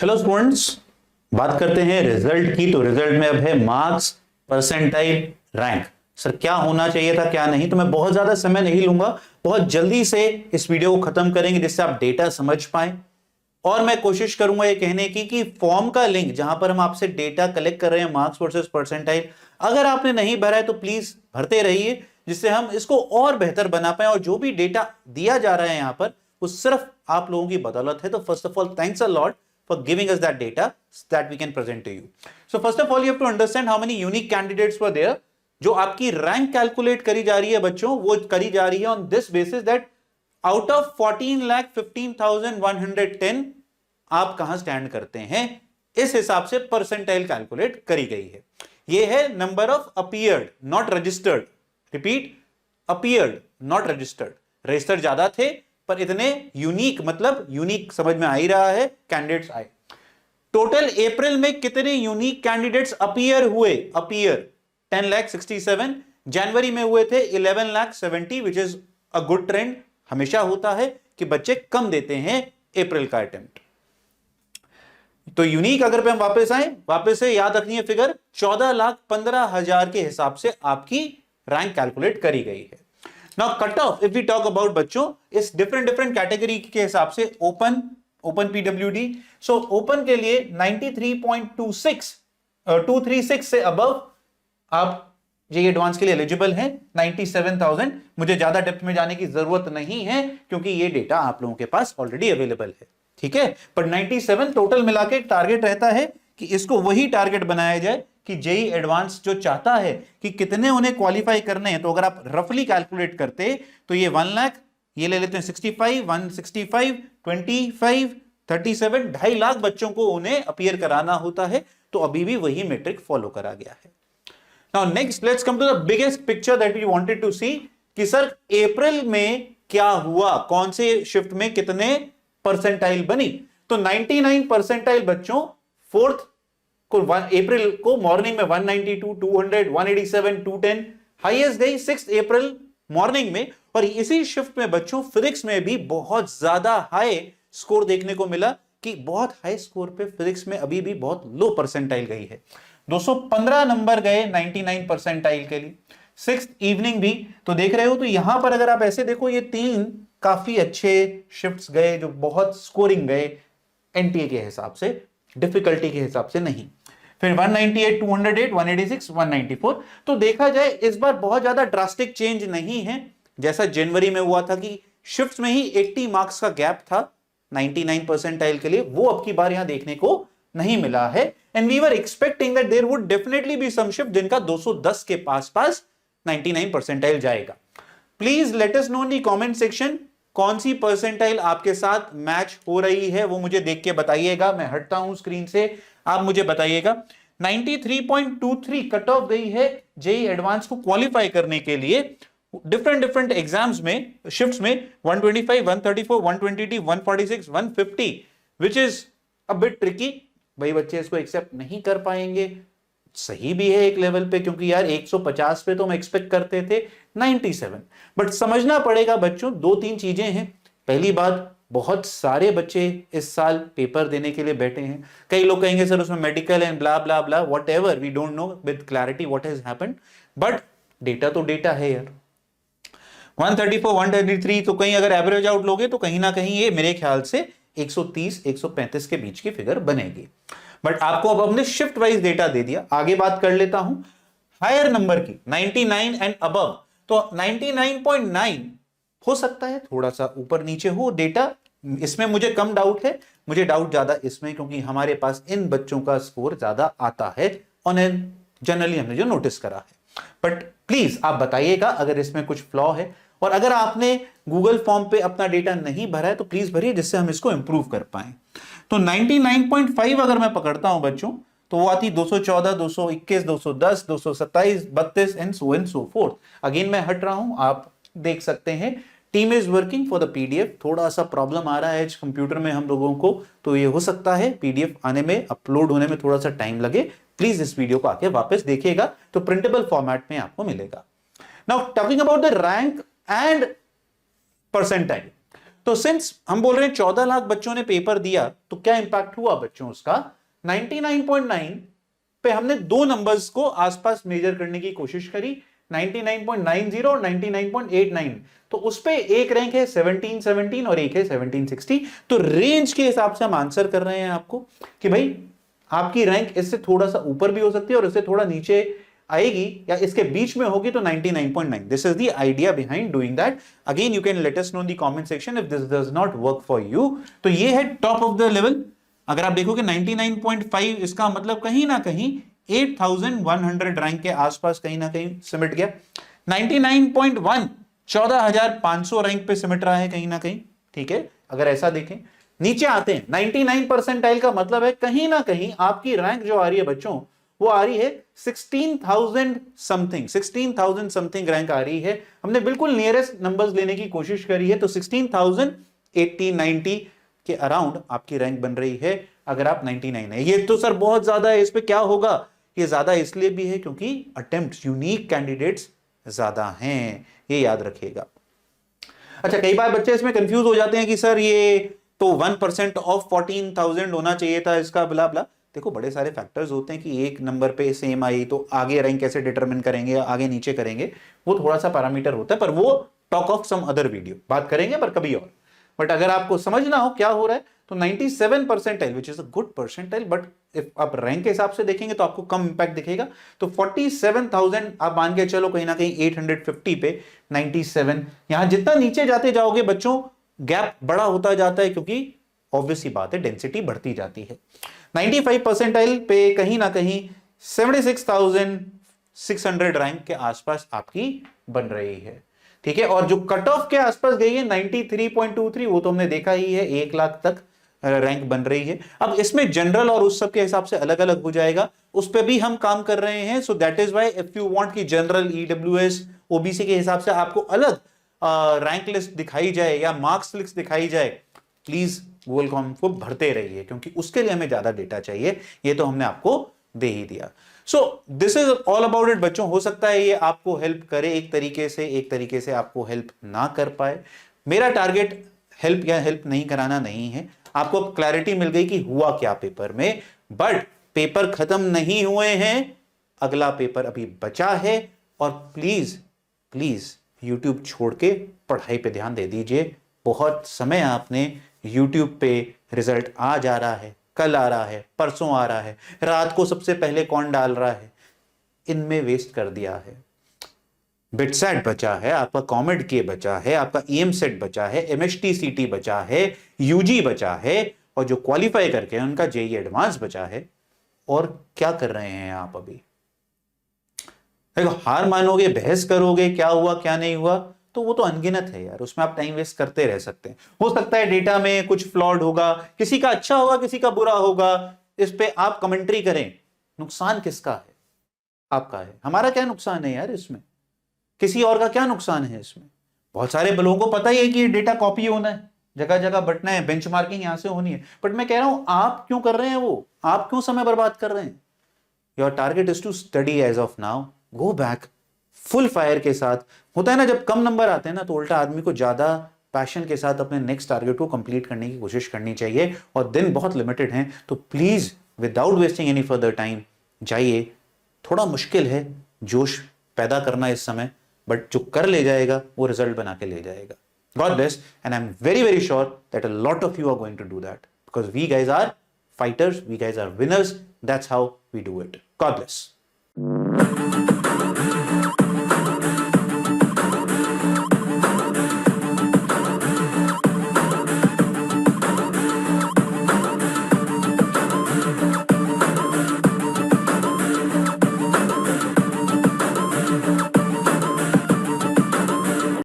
चलो स्टूडेंट्स, बात करते हैं रिजल्ट की। तो रिजल्ट में अब है मार्क्स, परसेंटाइल, रैंक। सर क्या होना चाहिए था क्या नहीं, तो मैं बहुत ज्यादा समय नहीं लूंगा, बहुत जल्दी से इस वीडियो को खत्म करेंगे जिससे आप डेटा समझ पाए। और मैं कोशिश करूंगा ये कहने की कि फॉर्म का लिंक जहां पर हम आपसे डेटा कलेक्ट कर रहे हैं मार्क्स वर्सेस परसेंटाइल, अगर आपने नहीं भरा है तो प्लीज भरते रहिए, जिससे हम इसको और बेहतर बना पाए। और जो भी डेटा दिया जा रहा है यहां पर वो सिर्फ आप लोगों की बदौलत है। तो first of all thanks a lot for giving us that data that we can present to you. So first of all you have to understand how many unique candidates were there. जो आपकी rank calculate करी जा रही है बच्चों, वो करी जा रही है on this basis that out of 14,15,110 आप कहां स्टैंड करते हैं, इस हिसाब से परसेंटाइल कैलकुलेट करी गई है। ये है number of appeared not registered. Repeat, appeared not registered. Registered ज्यादा थे पर इतने यूनिक, मतलब यूनिक समझ में आ ही रहा है, कैंडिडेट्स आए। टोटल अप्रैल में कितने यूनिक कैंडिडेट्स अपीयर हुए? अपीयर 10,67,000। जनवरी में हुए थे 11,70,000 which is a good trend. हमेशा होता है कि बच्चे कम देते हैं अप्रैल का अटेम्प्ट। तो यूनिक अगर पे हम वापस से याद रखनी है फिगर 14,15,000 के हिसाब से आपकी रैंक कैलकुलेट करी गई है। Now cut off if we talk about बच्चों इस डिफरेंट कैटेगरी के हिसाब से ओपन पीडब्ल्यूडी, सो ओपन के लिए 93.236 से अबव आप जेईई एडवांस के लिए एलिजिबल हैं। 97,000, मुझे ज्यादा डेप्थ में जाने की जरूरत नहीं है क्योंकि ये डेटा आप लोगों के पास ऑलरेडी अवेलेबल है, ठीक है। पर 97 टोटल मिला के टारगेट रहता है कि इसको वही टारगेट बनाया जाए कि जेईई एडवांस जो चाहता है कि कितने उन्हें क्वालिफाई करने हैं। तो अगर आप रफली कैलकुलेट करते तो ये 1 लाख, ये ले लेते हैं 65, 165, 25, 37, 2.5 लाख बच्चों को उन्हें अपीयर कराना होता है। तो अभी भी वही मेट्रिक फॉलो करा गया है। Now next let's come to the biggest picture that we wanted to see कि सर अप्रैल में क्या हुआ, कौन से शिफ्ट में कितने परसेंटाइल बनी। तो 99 परसेंटाइल बच्चों फोर्थ अप्रैल को मॉर्निंग में 192, 200, 187, 210 हाईएस्ट गई 6 अप्रैल मॉर्निंग में। और इसी शिफ्ट में बच्चों फिजिक्स में भी बहुत ज्यादा हाई स्कोर देखने को मिला कि बहुत हाई स्कोर पे फिजिक्स में अभी भी बहुत लो परसेंटाइल गई है। 215 नंबर गए 99 परसेंटाइल के लिए। 6th इवनिंग भी तो देख रहे हो। तो यहां पर अगर आप ऐसे देखो ये 3 काफी अच्छे शिफ्ट्स गए जो बहुत स्कोरिंग गए एनटीए के हिसाब से, डिफिकल्टी के हिसाब से नहीं। फिर 198, 208, 186, 194। तो देखा जाए इस बार बहुत ज्यादा ड्रास्टिक चेंज नहीं है, जैसा जनवरी में हुआ था कि शिफ्ट्स में ही 80 मार्क्स का गैप था 99 परसेंटाइल के लिए, वो अब की बार यहां देखने को नहीं मिला है। And we were expecting that there would definitely be some shift जिनका 210 के पास 99 परसेंटाइल जाएगा। Please let us know in the comment section कौन सी परसेंटाइल आपके साथ मैच हो रही है, वो मुझे देख के बताइएगा। मैं हटता हूं स्क्रीन से, आप मुझे बताइएगा। 93.23 कट ऑफ गई है जेईई एडवांस को क्वालिफाई करने के लिए डिफरेंट एग्जाम्स में, शिफ्ट्स में 125, 134, 120, 146, 150 which is a bit tricky. भाई बच्चे इसको एक्सेप्ट नहीं कर पाएंगे, सही भी है एक लेवल पे, क्योंकि यार 150 पे तो हम एक्सपेक्ट करते थे 97। बट समझना पड़ेगा बच्चों 2-3 चीजें हैं। पहली बात, बहुत सारे बच्चे इस साल पेपर देने के लिए बैठे हैं। कई लोग कहेंगे सर उसमें medical and blah blah blah, whatever, we don't know with clarity what has happened, but data तो डेटा है यार। 134, 133 तो कहीं अगर एवरेज आउट लोगे तो कहीं ना कहीं ये मेरे ख्याल से 130, 135 के बीच की फिगर बनेगी। बट आपको अब हमने शिफ्ट वाइज डेटा दे दिया। आगे बात कर लेता हूं हायर नंबर की, 99 एंड अबव। तो 99.9 हो सकता है थोड़ा सा ऊपर नीचे हो डेटा, इसमें मुझे कम डाउट है। मुझे डाउट ज्यादा इसमें क्योंकि हमारे पास इन बच्चों का स्कोर ज्यादा आता है ऑन एन जनरली हमने जो नोटिस करा है। बट प्लीज आप बताइएगा अगर इसमें कुछ फ्लॉ है, और अगर आपने गूगल फॉर्म पे अपना डेटा नहीं भरा है तो प्लीज भरिए जिससे हम इसको इंप्रूव कर पाए। तो 99.5 अगर मैं पकड़ता हूं बच्चों तो वो आती 214, 221, 210, 227, 32 एंड सो फोर्थ। अगेन मैं हट रहा हूं, आप देख सकते हैं team is working for the PDF. थोड़ा सा प्रॉब्लम आ रहा है कंप्यूटर में हम लोगों को, तो ये हो सकता है पीडीएफ आने में, अपलोड होने में थोड़ा सा टाइम लगे। प्लीज इस वीडियो को आके वापस देखिएगा तो प्रिंटेबल फॉर्मेट में आपको मिलेगा। Now talking about the rank and percentile, तो सिंस हम बोल रहे हैं 14 लाख बच्चों ने पेपर दिया, तो क्या इंपैक्ट हुआ बच्चों उसका? 99.9 पे हमने दो नंबर्स को आसपास मेजर करने की कोशिश करी, 99.90 और 99.89। तो उस पे एक रैंक है 1717 और एक है 1760। तो रेंज के हिसाब से हम आंसर कर रहे हैं आपको कि भाई आपकी रैंक इससे थोड़ा सा ऊपर भी हो सकती है और इससे थोड़ा नीचे आएगी या इसके बीच में होगी, तो 99.9। This is the idea behind doing that. Again you can let us know in the comment section if this does not work for you. तो ये है टॉप ऑफ द लेवल। अगर आप देखोगे 99.5, इसका मतलब कहीं ना कहीं 8100 रैंक के आसपास कहीं ना कहीं सिमट गया। 99.1 14,500 रैंक पे सिमट रहा है कहीं ना कहीं, ठीक है। अगर ऐसा देखें, नीचे आते हैं 99 परसेंटाइल का मतलब है कहीं ना कहीं आपकी रैंक जो आ रही है बच्चों, वो आ रही है 16,000 समथिंग रैंक आ रही है। हमने बिल्कुल नियरेस्ट नंबर्स लेने की कोशिश करी है, तो 16,080 90 के अराउंड आपकी रैंक बन रही है अगर आप 99 है। ये तो सर बहुत ज्यादा है, इस पे क्या होगा? ये ज्यादा इसलिए भी है क्योंकि अटेम्प्ट, यूनिक कैंडिडेट्स ज्यादा हैं, ये याद रखिएगा। अच्छा, कई बार बच्चे इसमें कंफ्यूज हो जाते हैं कि सर ये तो 1% ऑफ 14,000 होना चाहिए था इसका, ब्ला ब्ला। देखो बड़े सारे फैक्टर्स होते हैं कि एक नंबर पे सेम आई तो आगे रैंक कैसे डिटरमिन करेंगे, आगे नीचे करेंगे, वो थोड़ा सा पैरामीटर होता है, पर वो talk of some other video, बात करेंगे पर कभी और। बट अगर आपको समझना हो क्या हो रहा है, तो 97 percentile which is a good percentile, but if आप रैंक के हिसाब से देखेंगे तो आपको कम इंपैक्ट दिखेगा। तो 47,000 आप मान के चलो, कहीं ना कहीं 850 पे 97। यहां जितना नीचे जाते जाओगे बच्चों, गैप बड़ा होता जाता है, क्योंकि ऑब्वियस ही बात है डेंसिटी बढ़ती जाती है। 95 परसेंटाइल पे कहीं ना कहीं 76,600 रैंक के आसपास आपकी बन रही है, ठीक है। और जो कट ऑफ के आसपास गई है 93.23, वो तो हमने देखा ही है, 1 लाख तक रैंक बन रही है। अब इसमें जनरल और उस सब के हिसाब से अलग अलग हो जाएगा, उस पर भी हम काम कर रहे हैं। So that is why if you want कि जनरल, ईडब्ल्यूएस, ओबीसी के हिसाब से आपको अलग रैंक लिस्ट दिखाई जाए या मार्क्स लिस्ट दिखाई जाए, प्लीज गूगल फॉर्म को भरते रहिए, क्योंकि उसके लिए हमें ज्यादा डेटा चाहिए। ये तो हमने आपको दे ही दिया। So this is all about it बच्चों। हो सकता है ये आपको हेल्प करे एक तरीके से आपको हेल्प ना कर पाए। मेरा टारगेट हेल्प या हेल्प नहीं कराना नहीं है। आपको क्लैरिटी मिल गई कि हुआ क्या पेपर में, बट पेपर खत्म नहीं हुए हैं, अगला पेपर अभी बचा है। और प्लीज प्लीज यूट्यूब छोड़ के पढ़ाई पे ध्यान दे दीजिए। बहुत समय आपने यूट्यूब पे, रिजल्ट आज आ रहा है, कल आ रहा है, परसों आ रहा है, रात को सबसे पहले कौन डाल रहा है, इनमें वेस्ट कर दिया है। बिटसेट बचा है, आपका कॉमेड के बचा है, आपका ईएम सेट बचा है, एमएचटी सीटी बचा है, यूजी बचा है, और जो क्वालिफाई करके उनका जेईई एडवांस बचा है। और क्या कर रहे हैं आप अभी? देखो, हार मानोगे, बहस करोगे क्या हुआ क्या नहीं हुआ, तो वो तो अनगिनत है यार, उसमें आप टाइम वेस्ट करते रह सकते हैं। हो सकता है डेटा में कुछ फ्लॉड होगा, किसी का अच्छा होगा, किसी का बुरा होगा, इस पे आप कमेंट्री करें। नुकसान किसका है? आपका है। हमारा क्या नुकसान है यार इसमें? किसी और का क्या नुकसान है इसमें? बहुत सारे लोगों को पता ही है कि ये डेटा कॉपी होना है, जगह जगह बटना है, बेंचमार्किंग यहां से होनी है, बट मैं कह रहा हूं आप क्यों कर रहे हैं वो? आप क्यों समय बर्बाद कर रहे हैं? Your target is to study as of now, go back full fire के साथ। होता है ना, जब कम नंबर आते हैं ना, तो उल्टा आदमी को ज्यादा पैशन के साथ अपने नेक्स्ट टारगेट को कंप्लीट करने की कोशिश करनी चाहिए। और दिन बहुत लिमिटेड हैं, तो please without wasting any further time जाइए। थोड़ा मुश्किल है जोश पैदा करना इस समय, बट जो कर ले जाएगा वो रिजल्ट बना के ले जाएगा। God bless, and I'm very, very sure that a lot of you are going to do that, because we guys are fighters, we guys are winners. That's how we do it. God bless.